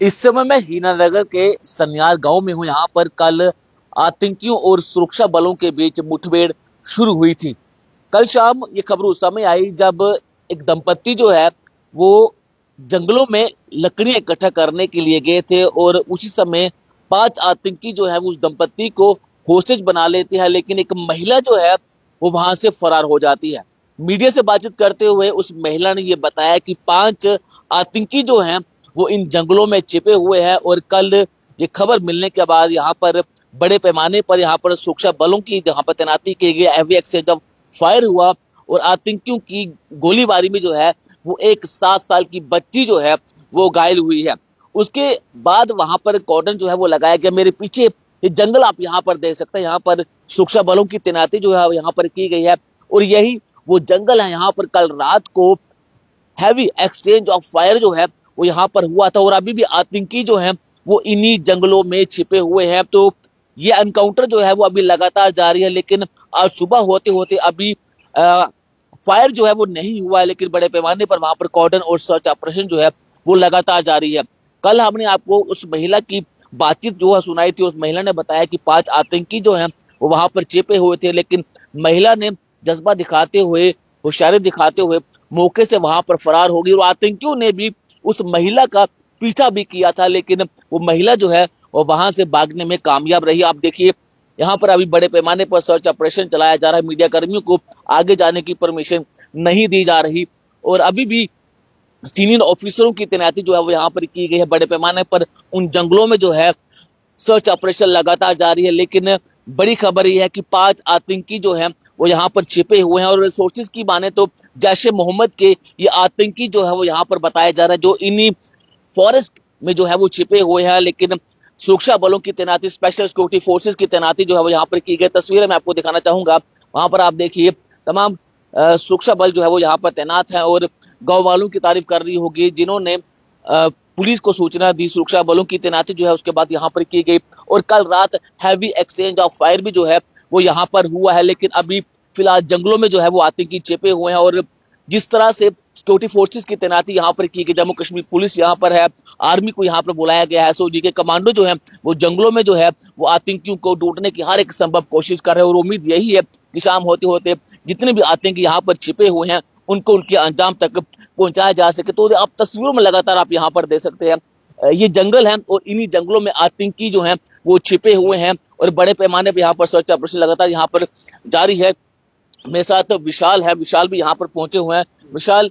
इस समय मैं हीनानगर के सन्यार गांव में हूं। यहाँ पर कल आतंकियों और सुरक्षा बलों के बीच मुठभेड़ शुरू हुई थी। कल शाम ये खबर उस समय आई जब एक दंपत्ति जो है वो जंगलों में लकड़ियां इकट्ठा करने के लिए गए थे और उसी समय 5 आतंकी जो है वो उस दंपत्ति को होस्टेज बना लेते हैं, लेकिन एक महिला जो है वो वहां से फरार हो जाती है। मीडिया से बातचीत करते हुए उस महिला ने ये बताया कि 5 आतंकी जो हैं वो इन जंगलों में छिपे हुए हैं और कल ये खबर मिलने के बाद यहाँ पर बड़े पैमाने पर यहाँ पर सुरक्षा बलों की जहाँ पर तैनाती की गई, हैवी एक्सचेंज ऑफ फायर हुआ और आतंकियों की गोलीबारी में जो है वो एक 7 साल की बच्ची जो है वो घायल हुई है। उसके बाद वहां पर कॉर्डन जो है वो लगाया गया। मेरे पीछे ये जंगल आप यहाँ पर देख सकते हैं, यहाँ पर सुरक्षा बलों की तैनाती जो है यहाँ पर की गई है और यही वो जंगल है। यहाँ पर कल रात को हैवी एक्सचेंज ऑफ फायर जो है वो यहाँ पर हुआ था और अभी भी आतंकी जो है वो इन्हीं जंगलों में छिपे हुए हैं। तो ये एनकाउंटर जो है वो अभी लगातार जारी है, लेकिन आज सुबह होते होते अभी फायर जो है वो नहीं हुआ है, लेकिन बड़े पैमाने पर वहां पर कॉर्डन और सर्च ऑपरेशन जो है वो लगातार जारी है। कल हमने आपको उस महिला की बातचीत जो है सुनाई थी। उस महिला ने बताया कि 5 आतंकी जो है वो वहां पर छिपे हुए थे, लेकिन महिला ने जज्बा दिखाते हुए, होशियारी दिखाते हुए मौके से वहां पर फरार हो गई और आतंकियों ने भी उस महिला का पीछा भी किया था, लेकिन वो महिला जो है वो वहां से भागने में कामयाब रही। आप देखिए यहाँ पर अभी बड़े पैमाने पर सर्च ऑपरेशन चलाया जा रहा है। मीडिया कर्मियों को आगे जाने की परमिशन नहीं दी जा रही और अभी भी सीनियर ऑफिसरों की तैनाती जो है वो यहाँ पर की गई है। बड़े पैमाने पर उन जंगलों में जो है सर्च ऑपरेशन लगातार जारी है, लेकिन बड़ी खबर यह है कि 5 आतंकी जो है वो यहाँ पर छिपे हुए हैं और सोर्सेज की माने तो जैश ए मोहम्मद के ये आतंकी जो है वो यहाँ पर बताया जा रहा है, जो इन्हीं फॉरेस्ट में जो है वो छिपे हुए हैं। लेकिन सुरक्षा बलों की तैनाती, स्पेशल सिक्योरिटी फोर्सेस की तैनाती जो है वो यहाँ पर की गई। तस्वीरें मैं आपको दिखाना चाहूंगा। वहां पर आप देखिए तमाम सुरक्षा बल जो है वो यहाँ पर तैनात है और गांव वालों की तारीफ कर रही होगी जिन्होंने पुलिस को सूचना दी। सुरक्षा बलों की तैनाती जो है उसके बाद यहाँ पर की गई और कल रात हैवी एक्सचेंज ऑफ फायर भी जो है वो यहाँ पर हुआ है, लेकिन अभी फिलहाल जंगलों में जो है वो आतंकी छिपे हुए हैं। और जिस तरह से सिक्योरिटी फोर्सेस की तैनाती यहाँ पर की गई, जम्मू कश्मीर पुलिस यहाँ पर है, आर्मी को यहाँ पर बुलाया गया है, एसओजी के कमांडो जो है वो जंगलों में जो है वो आतंकियों को ढूंढने की हर एक संभव कोशिश कर रहे हैं और उम्मीद यही है कि शाम होते होते जितने भी आतंकी यहाँ पर छिपे हुए हैं उनको उनके अंजाम तक पहुंचाया जा सके। तो आप तस्वीरों में लगातार आप यहाँ पर देख सकते हैं ये जंगल है और इन्हीं जंगलों में आतंकी जो है वो छिपे हुए हैं और बड़े पैमाने पर यहाँ पर सर्च ऑपरेशन लगातार यहाँ पर जारी है। मेरे साथ विशाल है, विशाल भी यहाँ पर पहुंचे हुए हैं। विशाल,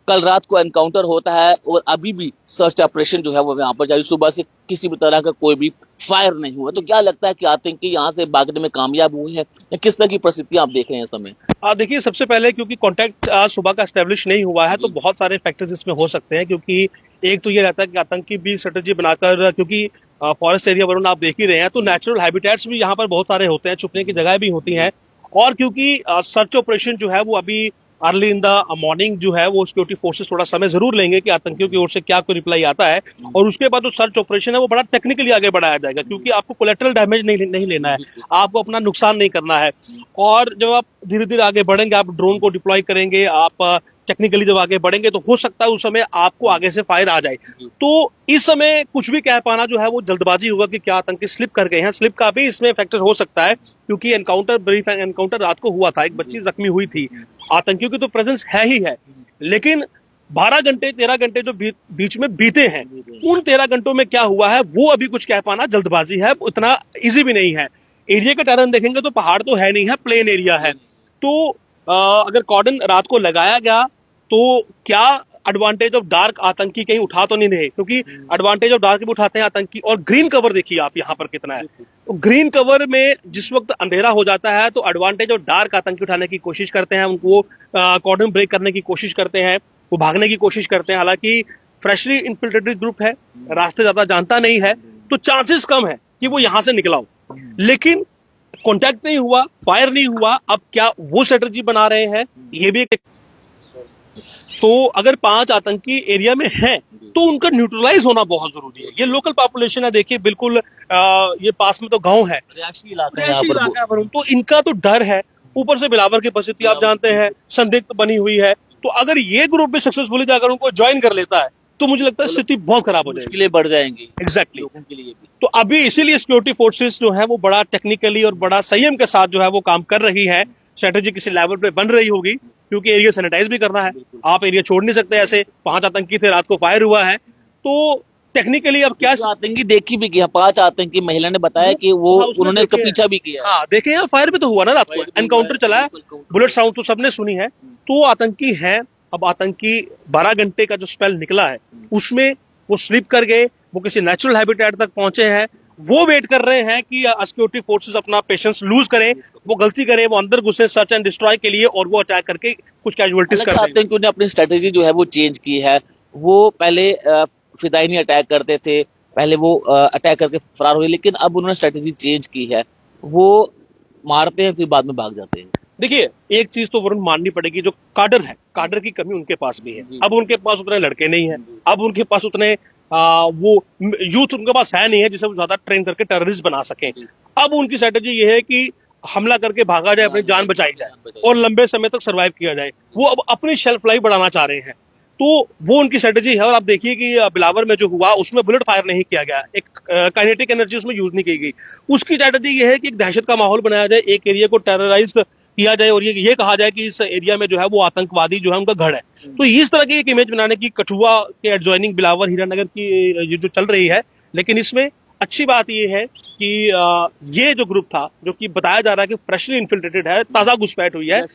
कल रात को एनकाउंटर होता है और अभी भी सर्च ऑपरेशन जो है वो यहाँ पर जारी, सुबह से किसी भी तरह का कोई भी फायर नहीं हुआ, तो क्या लगता है कि आतंकी यहाँ से भागने में कामयाब हुए हैं या किस तरह की परिस्थितियां आप देख रहे हैं इस समय? देखिए, सबसे पहले क्योंकि कांटेक्ट सुबह का एस्टेब्लिश नहीं हुआ है तो बहुत सारे फैक्टर्स इसमें हो सकते हैं, क्योंकि एक तो ये रहता है कि आतंकी भी स्ट्रेटेजी बनाकर, क्योंकि फॉरेस्ट एरिया वरुण आप देख ही रहे हैं, तो नेचुरल हैबिटेट्स भी यहाँ पर बहुत सारे होते हैं, छुपने की जगह भी होती हैं और क्योंकि सर्च ऑपरेशन जो है वो अभी अर्ली इन द मॉर्निंग जो है वो सिक्योरिटी फोर्सेस थोड़ा समय जरूर लेंगे कि आतंकियों की ओर से क्या कोई रिप्लाई आता है और उसके बाद जो सर्च ऑपरेशन है वो बड़ा टेक्निकली आगे बढ़ाया जाएगा, क्योंकि आपको कोलेटरल डैमेज नहीं लेना है, आपको अपना नुकसान नहीं करना है। और जब आप धीरे धीरे आगे बढ़ेंगे, आप ड्रोन को डिप्लॉय करेंगे, आप टेक्निकली जब आगे बढ़ेंगे तो हो सकता है उस समय आपको आगे से फायर आ जाए। तो इस समय कुछ भी कह पाना जो है वो जल्दबाजी होगा कि क्या आतंकी स्लिप कर गए हैं, स्लिप का भी इसमें फैक्टर हो सकता है, क्योंकि ब्रीफ एनकाउंटर रात को हुआ था, एक बच्ची जख्मी हुई थी, आतंकियों की तो प्रेजेंस है ही है, लेकिन 12 घंटे 13 घंटे जो बीच में बीते हैं उन 13 घंटों में क्या हुआ है वो अभी कुछ कह पाना जल्दबाजी है, उतना इजी भी नहीं है। एरिया का टर्न देखेंगे तो पहाड़ तो है नहीं है, प्लेन एरिया है। तो अगर कॉर्डन रात को लगाया गया तो क्या एडवांटेज ऑफ डार्क आतंकी कहीं उठा तो नहीं रहे, क्योंकि एडवांटेज ऑफ डार्क भी उठाते हैं आतंकी। और ग्रीन कवर देखिए आप यहाँ पर कितना है, तो ग्रीन कवर में जिस वक्त अंधेरा हो जाता है तो एडवांटेज ऑफ डार्क आतंकी उठाने की कोशिश करते हैं, उनको कॉर्डन ब्रेक करने की कोशिश करते हैं, वो भागने की कोशिश करते हैं। हालांकि फ्रेशली इन्फिल्ट्रेटेड ग्रुप है, रास्ते ज्यादा जानता नहीं है, तो चांसेस कम है कि वो यहां से निकला हो, लेकिन कॉन्टैक्ट नहीं हुआ, फायर नहीं हुआ। अब क्या वो स्ट्रेटजी बना रहे हैं ये भी एक, तो अगर 5 आतंकी एरिया में हैं तो उनका न्यूट्रलाइज होना बहुत जरूरी है। ये लोकल पॉपुलेशन है, देखिए बिल्कुल ये पास में तो गांव है, इलाका है, तो इनका तो डर है, ऊपर से बिलावर की परिस्थिति आप जानते हैं, संदिग्ध बनी हुई है। तो अगर ये ग्रुप भी सक्सेसफुली जाकर उनको ज्वाइन कर लेता है तो मुझे लगता है स्थिति बहुत खराब हो जाएगी, मुश्किलें बढ़ जाएंगी एग्जैक्टली लोगों के लिए भी। तो अभी इसीलिए सिक्योरिटी फोर्सेस जो है वो बड़ा टेक्निकली और बड़ा संयम के साथ जो है वो काम कर रही है। स्ट्रेटेजी किसी लेवल पे बन रही होगी, क्योंकि एरिया सैनिटाइज भी करना है, आप एरिया छोड़ नहीं सकते। ऐसे 5 आतंकी थे, रात को फायर हुआ है, तो टेक्निकली अब क्या आतंकी देखी भी किया, 5 आतंकी महिला ने बताया कि वो हाँ, उसने उन्होंने इसका देखे पीछा भी किया। हाँ देखे यहाँ फायर भी तो हुआ ना रात को, एनकाउंटर चला है, बुलेट साउंड तो सबने सुनी है। तो वो आतंकी है। अब आतंकी 12 घंटे का जो स्पेल निकला है उसमें वो स्लीप कर गए, वो किसी नेचुरल हैबिटेट तक पहुंचे हैं, वो वेट कर रहे हैं कि सिक्योरिटी फोर्सेस अपना पेशेंस लूज करें, वो गलती करें, वो अंदर घुसे सर्च एंड डिस्ट्रॉय के लिए और वो अटैक करके कुछ कैजुअलिटीज कर दें। आतंकियों ने अपनी स्ट्रेटेजी जो है वो चेंज की है। वो पहले फिदायनी अटैक करते थे, पहले वो अटैक करके फरार हुए, लेकिन अब उन्होंने स्ट्रेटेजी चेंज की है। वो मारते हैं फिर बाद में भाग जाते हैं। देखिए एक चीज तो वरुण माननी पड़ेगी, जो काडर है, काडर की कमी उनके पास भी है। अब उनके पास उतने लड़के नहीं है, अब उनके पास उतने वो यूथ उनके पास है नहीं है जिसे वो ज्यादा ट्रेन करके टेररिस्ट बना सके। अब उनकी स्ट्रेटेजी ये है कि हमला करके भागा जाए, अपनी जान बचाई जाए और लंबे समय तक सर्वाइव किया जाए। वो अब अपनी शेल्फ लाइफ बढ़ाना चाह रहे हैं, तो वो उनकी स्ट्रेटेजी है। और आप देखिए कि बिलावर में जो हुआ उसमें बुलेट फायर नहीं किया गया, एक काइनेटिक एनर्जी उसमें यूज नहीं की गई। उसकी स्ट्रेटेजी ये है कि एक दहशत का माहौल बनाया जाए, एक एरिया को टेरराइज किया जाए और ये कहा जाए कि इस एरिया में जो है वो आतंकवादी जो है उनका घर है। तो इस तरह की एक इमेज बनाने की कठुआ के एडजॉइनिंग बिलावर हीरानगर की ये जो चल रही है। लेकिन इसमें अच्छी बात ये है कि ये जो ग्रुप था, जो कि बताया जा रहा है कि फ्रेशली इन्फिल्ट्रेटेड है, ताजा घुसपैठ हुई है,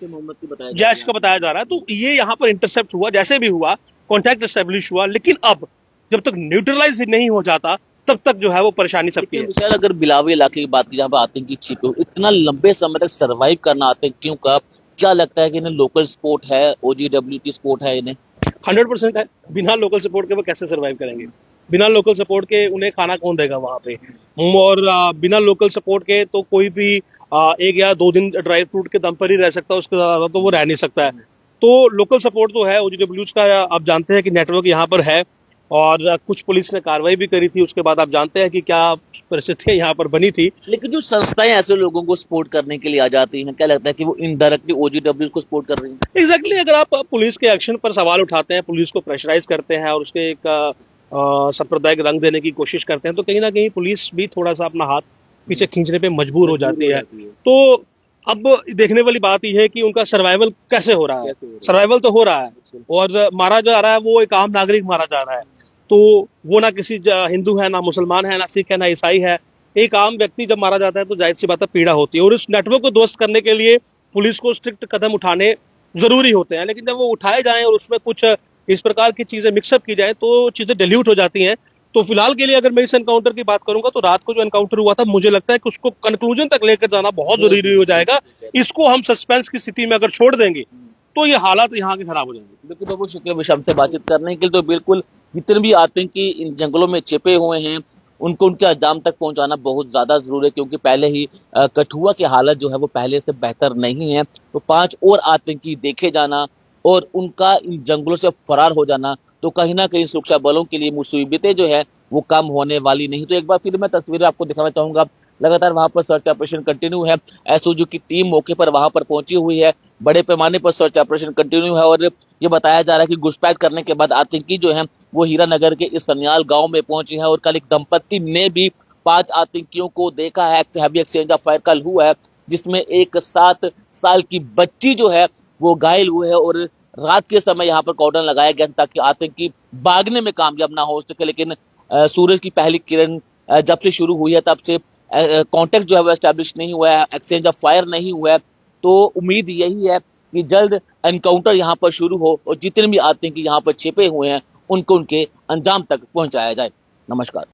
जैश का बताया जा रहा है, तो ये यहाँ पर इंटरसेप्ट हुआ, जैसे भी हुआ कॉन्टैक्ट एस्टेब्लिश हुआ। लेकिन अब जब तक न्यूट्रलाइज नहीं हो जाता तब तक जो है वो परेशानी सबकी है। विशाल, अगर बिलावर इलाके की बात की जहाँ पर आतंकी छिपे हो, इतना लंबे समय तक सर्वाइव करना आतंकियों का, क्या लगता है कि इन्हें लोकल सपोर्ट है, OGW की सपोर्ट है इन्हें? 100% है। बिना लोकल सपोर्ट के वो कैसे सर्वाइव करेंगे? बिना लोकल सपोर्ट के उन्हें खाना कौन देगा वहां पे? और बिना लोकल सपोर्ट के तो कोई भी 1 या 2 दिन ड्राई फ्रूट के दम पर ही रह सकता है, उसके ज्यादा तो वो रह नहीं सकता है। तो लोकल सपोर्ट तो है, OGWs का आप जानते हैं कि नेटवर्क यहाँ पर है और कुछ पुलिस ने कार्रवाई भी करी थी। उसके बाद आप जानते हैं कि क्या परिस्थितियां यहाँ पर बनी थी। लेकिन जो संस्थाएं ऐसे लोगों को सपोर्ट करने के लिए आ जाती हैं, क्या लगता है कि वो इनडायरेक्टली OGW को सपोर्ट कर रही हैं? एग्जैक्टली अगर आप पुलिस के एक्शन पर सवाल उठाते हैं, पुलिस को प्रेशराइज करते हैं और उसके एक सांप्रदायिक रंग देने की कोशिश करते हैं, तो कहीं ना कहीं पुलिस भी थोड़ा सा अपना हाथ पीछे खींचने पे मजबूर हो जाती है। तो अब देखने वाली बात यह है कि उनका सर्वाइवल कैसे हो रहा है। सर्वाइवल तो हो रहा है और मारा जा रहा है, वो एक आम नागरिक मारा जा रहा है। तो वो ना किसी हिंदू है, ना मुसलमान है, ना सिख है, ना ईसाई है। एक आम व्यक्ति जब मारा जाता है तो जाहिर सी बात है पीड़ा होती है, और इस नेटवर्क को ध्वस्त करने के लिए पुलिस को स्ट्रिक्ट कदम उठाने जरूरी होते हैं। लेकिन जब वो उठाए जाएं और उसमें कुछ इस प्रकार की चीजें मिक्सअप की जाए तो चीजें डिल्यूट हो जाती हैं। तो फिलहाल के लिए अगर मैं इस एनकाउंटर की बात करूंगा तो रात को जो एनकाउंटर हुआ था, मुझे लगता है कि उसको कंक्लूजन तक लेकर जाना बहुत जरूरी हो जाएगा। इसको हम सस्पेंस की स्थिति में अगर छोड़ देंगे तो ये हालात यहाँ के खराब हो जाएंगे। बिल्कुल, बहुत शुक्रिया विशाल से बातचीत करने के लिए। तो बिल्कुल जितने भी आतंकी इन जंगलों में छिपे हुए हैं उनको उनके अंजाम तक पहुंचाना बहुत ज्यादा जरूरी है, क्योंकि पहले ही कठुआ की हालत जो है वो पहले से बेहतर नहीं है। तो 5 और आतंकी देखे जाना और उनका इन जंगलों से फरार हो जाना, तो कहीं ना कहीं सुरक्षा बलों के लिए मुसीबतें जो है वो कम होने वाली नहीं। तो एक बार फिर मैं तस्वीरें आपको दिखाना चाहूंगा। लगातार वहां पर सर्च ऑपरेशन कंटिन्यू है, एसओजी की टीम मौके पर वहां पर पहुंची हुई है, बड़े पैमाने पर सर्च ऑपरेशन कंटिन्यू है। और ये बताया जा रहा है कि घुसपैठ करने के बाद आतंकी जो है वो हीरानगर के इस सन्याल गांव में पहुंचे हैं। और कल एक दंपत्ति ने भी 5 आतंकियों को देखा है। हैवी एक्सचेंज ऑफ फायर कल हुआ है, जिसमें एक 7 साल की बच्ची जो है वो घायल हुए है। और रात के समय यहाँ पर कॉर्डन लगाया गया ताकि आतंकी भागने में कामयाब ना हो सके। लेकिन सूरज की पहली किरण जब से शुरू हुई है तब से कांटेक्ट जो है वो एस्टैब्लिश नहीं हुआ है, एक्सचेंज ऑफ फायर नहीं हुआ है। तो उम्मीद यही है कि जल्द एनकाउंटर यहाँ पर शुरू हो और जितने भी आतंकी यहाँ पर छिपे हुए हैं उनको उनके अंजाम तक पहुंचाया जाए। नमस्कार।